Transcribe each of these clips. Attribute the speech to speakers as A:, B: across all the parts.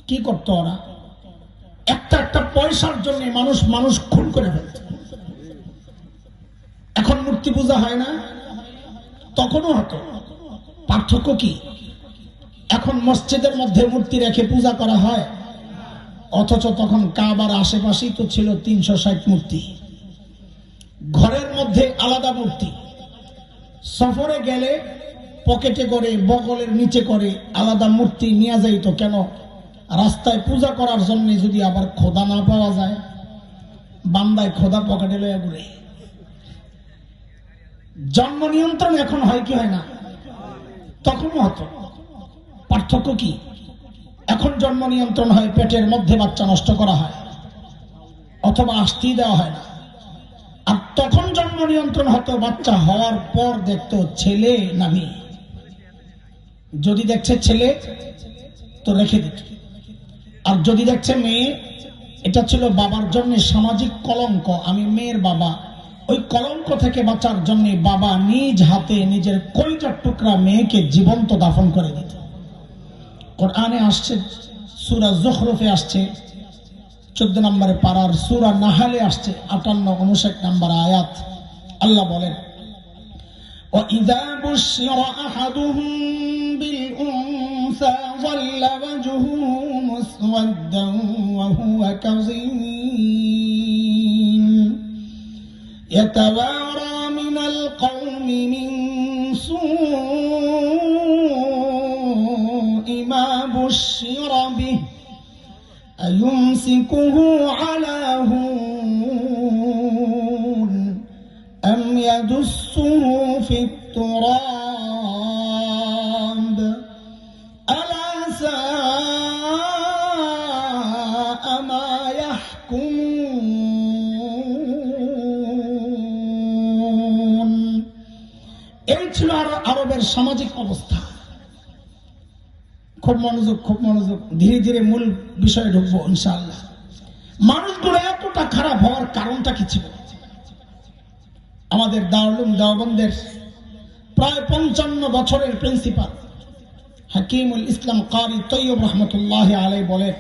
A: কি করতো ওরা? একটা পয়সার জন্য মানুষ খুন করে ফেলত। এখন মূর্তি পূজা হয় না, তখনও হতো। পার্থক্য কি? এখন মসজিদের মধ্যে মূর্তি রেখে পূজা করা হয়, অথচ তখন কাবার আশেপাশেই তো ছিল 360 মূর্তি। ঘরের মধ্যে আলাদা মূর্তি, সফরে গেলে পকেটে করে বগলের নিচে করে আলাদা মূর্তি নিয়ে যাইত। কেন? রাস্তায় পূজা করার জন্য যদি আবার খোদা না পাওয়া যায়, বান্দায় খোদা পকেটে লয়ে ঘুরে। জন্ম নিয়ন্ত্রণ এখন হয় কি হয় না? তখনও হতো। পার্থক্য কি? এখন জন্ম নিয়ন্ত্রণ হয়, পেটের মধ্যে বাচ্চা নষ্ট করা হয় অথবা আসতেই দেওয়া হয় না। আর তখন জন্ম নিয়ন্ত্রণ হতো, বাচ্চা হওয়ার পর দেখতো ছেলে না মেয়ে। যদি দেখছে ছেলে তো রেখে দিত, আর যদি দেখছে মেয়ে, এটা ছিল বাবার জন্য সামাজিক কলঙ্ক। আমি মেয়ের বাবা, ওই কলঙ্ক থেকে বাঁচার জন্য বাবা নিজ হাতে নিজের কলিজার টুকরা মেয়েকে জীবন্ত দাফন করে দিত। কোরআনে আসছে, সূরা যুখরুফে আসছে 14 নম্বরে পারার, সূরা নাহলে আসছে 58-59 নম্বর আয়াত। আল্লাহ বলেন, وَإِذَا بُشِّرَ أَحَدُهُم بِالْأُنثَى ظَلَّ وَجْهُهُ مُسْوَدًّا وَهُوَ كَظِيمٌ يَتَوَارَى مِنَ الْقَوْمِ مِنْ سُوءِ مَا بُشِّرَ بِهِ أَيُمْسِكُهُ عَلَى هُونٍ أَمْ يَدُسُّهُ فِي التُّرَابِ أَلَا سَاءَ مَا يَحْكُمُونَ। এই ছিল আরবের সামাজিক অবস্থা। খুব মনোযোগ, ধীরে ধীরে মূল বিষয়ে ঢুকবো ইনশাআল্লাহ। মানুষগুলো এতটা খারাপ হওয়ার কারণটা কি ছিল? আমাদের দারুল দেওবন্দের প্রায় 55 বছরের প্রিন্সিপাল হাকিমুল ইসলাম কারি তৈয়ব রহমতুল্লাহ আলাইহি বলেন,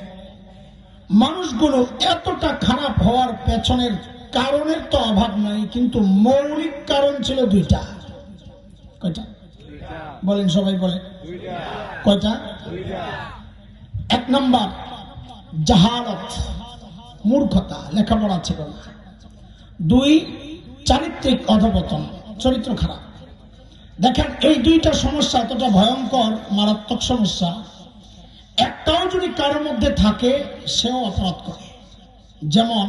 A: মানুষগুলো এতটা খারাপ হওয়ার পেছনের কারণের তো অভাব নাই, কিন্তু মৌলিক কারণ ছিল দুইটা। কয়টা বলেন? সবাই বলেন কয়টা? 1 নম্বর জাহালত, মূর্খতা, লেখাপড়া ছিল না। 2 চারিত্রিক অধপতন, চরিত্র খারাপ। দেখেন, এই দুইটা সমস্যা এতটা ভয়ঙ্কর, মারাত্মক সমস্যা, একটাও যদি কারোর মধ্যে থাকে সেও অপরাধ করে। যেমন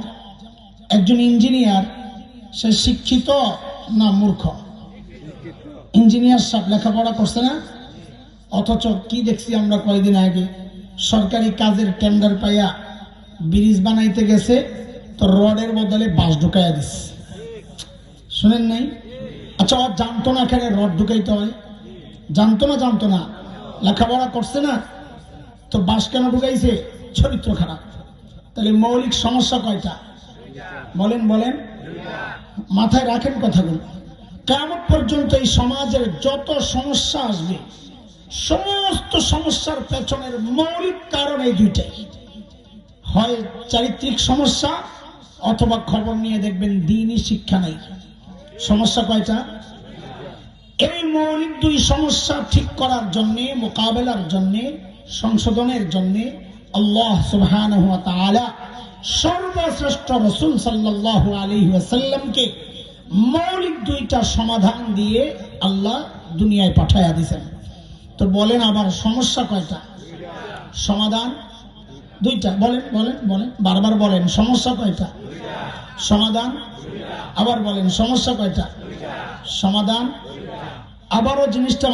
A: একজন ইঞ্জিনিয়ার, সে শিক্ষিত না মূর্খ? ইঞ্জিনিয়ার সব লেখাপড়া করছে না, অথচ কি দেখছি আমরা কয়েকদিন আগে, সরকারি কাজের টেন্ডার পাইয়া ব্রিজ বানাইতে গেছে, তো রডের বদলে বাঁশ ঢুকাইয়া দিচ্ছে। শুনেন নাই? আচ্ছা, ও জানতো না এখানে রড ঢুকাইতে হয়? জানতো না, লেখাপড়া করছে না, তো বাঁশ কেন ঢুকাইছে? চরিত্র খারাপ। তাহলে মৌলিক সমস্যা কয়টা? বলেন মাথায় রাখেন কথাগুলো। কিয়ামত পর্যন্ত এই সমাজের যত সমস্যা আসবে, সমস্ত সমস্যার পেছনের মৌলিক কারণ এই দুইটাই। হয় চারিত্রিক সমস্যা, অথবা খবর নিয়ে দেখবেন দ্বীনি শিক্ষা নাই। সমস্যা কয়টা? এই মৌলিক 2 সমস্যা ঠিক করার জন্য, মোকাবেলার জন্য, সংশোধনের জন্য আল্লাহ সুবহানাহু ওয়া তাআলা সর্বশ্রেষ্ঠ রাসূল সাল্লাল্লাহু আলাইহি ওয়াসাল্লামকে মৌলিক 2টা সমাধান দিয়ে আল্লাহ দুনিয়ায় পাঠায়া দিয়েছেন। তো বলেন আবার, সমস্যা কয়টা? সমাধান 2টা। বলেন বারবার বলেন, সমস্যা কয়টা? সমাধান। আবার বলেন, সমস্যা কয়টা? সমাধান। আবারও জিনিসটা